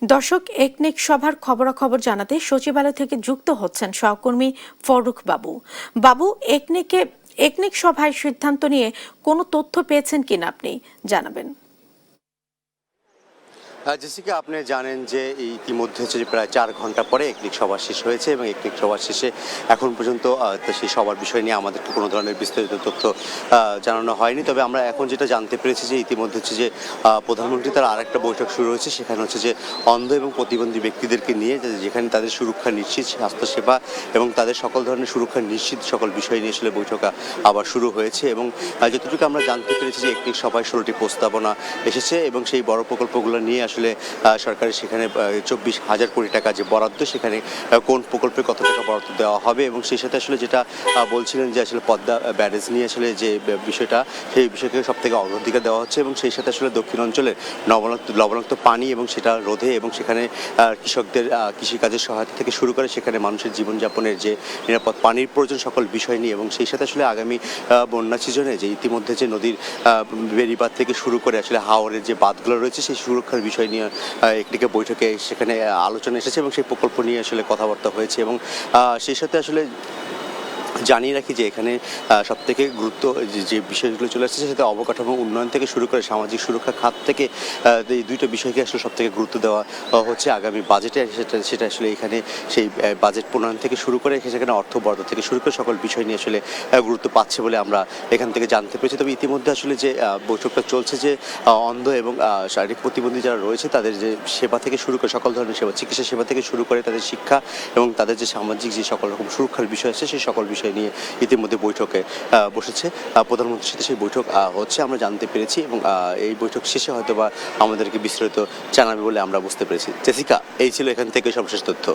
দর্শক, একনেক সভার খবরাখবর জানাতে সচিবালয় থেকে যুক্ত হচ্ছেন সহকর্মী ফরুক বাবু। বাবু, একনেক সভায় সিদ্ধান্ত নিয়ে কোনো তথ্য পেয়েছেন কিনা আপনি জানাবেন। জেসিকা, আপনি জানেন যে ইতিমধ্যে হচ্ছে যে প্রায় 4 ঘন্টা পরে একনেক সভা শেষ হয়েছে এবং একনেক সভা শেষে এখন পর্যন্ত সেই সবার বিষয় নিয়ে আমাদেরকে কোনো ধরনের বিস্তারিত তথ্য জানানো হয়নি। তবে আমরা এখন যেটা জানতে পেরেছি যে ইতিমধ্যে হচ্ছে যে প্রধানমন্ত্রী তার আরেকটা বৈঠক শুরু হয়েছে। সেখানে হচ্ছে যে অন্ধ এবং প্রতিবন্ধী ব্যক্তিদেরকে নিয়ে যেখানে তাদের সুরক্ষা নিশ্চিত, স্বাস্থ্যসেবা এবং তাদের সকল ধরনের সুরক্ষা নিশ্চিত সকল বিষয় নিয়ে আসলে বৈঠক আবার শুরু হয়েছে। এবং যতটুকু আমরা জানতে পেরেছি যে একনেক সভায় 16টি প্রস্তাবনা এসেছে এবং সেই বড় প্রকল্পগুলো নিয়ে আসলে সরকারের সেখানে 24,000 কোটি টাকা যে বরাদ্দ, সেখানে কোন প্রকল্পে কত টাকা বরাদ্দ দেওয়া হবে এবং সেই সাথে আসলে যেটা বলছিলেন যে আসলে পদ্মা ব্যারেজ নিয়ে আসলে যে বিষয়টা, সেই বিষয়কে সব থেকে অগ্রাধিকার দেওয়া হচ্ছে এবং সেই সাথে আসলে দক্ষিণ অঞ্চলের লবণাক্ত পানি এবং সেটা রোধে এবং সেখানে কৃষকদের কৃষিকাজের সহায়তা থেকে শুরু করে সেখানে মানুষের জীবনযাপনের যে নিরাপদ পানির প্রয়োজন সকল বিষয় নিয়ে এবং সেই সাথে আসলে আগামী বন্যা সিজনে যে ইতিমধ্যে যে নদীর বেড়িবাঁধ থেকে শুরু করে আসলে হাওরের যে বাঁধগুলো রয়েছে সেই সুরক্ষার বিষয় নিয়ে একদিকে বৈঠকে সেখানে আলোচনা এসেছে এবং সেই প্রকল্প নিয়ে আসলে কথাবার্তা হয়েছে এবং সেই সাথে আসলে জানিয়ে রাখি যে এখানে সবথেকে গুরুত্ব যে বিষয়গুলো চলে আসছে সেটা অবকাঠামো উন্নয়ন থেকে শুরু করে সামাজিক সুরক্ষা খাত থেকে এই দুইটা বিষয়কে আসলে সবথেকে গুরুত্ব দেওয়া হচ্ছে আগামী বাজেটে। সেটা আসলে এখানে সেই বাজেট প্রণয়ন থেকে শুরু করে সেখানে অর্থ বরাদ্দ থেকে শুরু করে সকল বিষয় নিয়ে আসলে গুরুত্ব পাচ্ছে বলে আমরা এখান থেকে জানতে পেরেছি। তবে ইতিমধ্যে আসলে যে বৈঠকটা চলছে যে অন্ধ এবং শারীরিক প্রতিবন্ধী যারা রয়েছে তাদের যে সেবা থেকে শুরু করে সকল ধরনের সেবা, চিকিৎসা সেবা থেকে শুরু করে তাদের শিক্ষা এবং তাদের যে সামাজিক যে সকল রকম সুরক্ষার বিষয় আছে সেই সকল বিষয় নিয়ে ইতিমধ্যে বৈঠকে বসেছে প্রধানমন্ত্রীর সাথে। সেই বৈঠক হচ্ছে আমরা জানতে পেরেছি এবং এই বৈঠক শেষে হয়তো বা আমাদেরকে বিস্তারিত জানাবে বলে আমরা বুঝতে পেরেছি। জেসিকা, এই ছিল এখান থেকে সর্বশেষ তথ্য।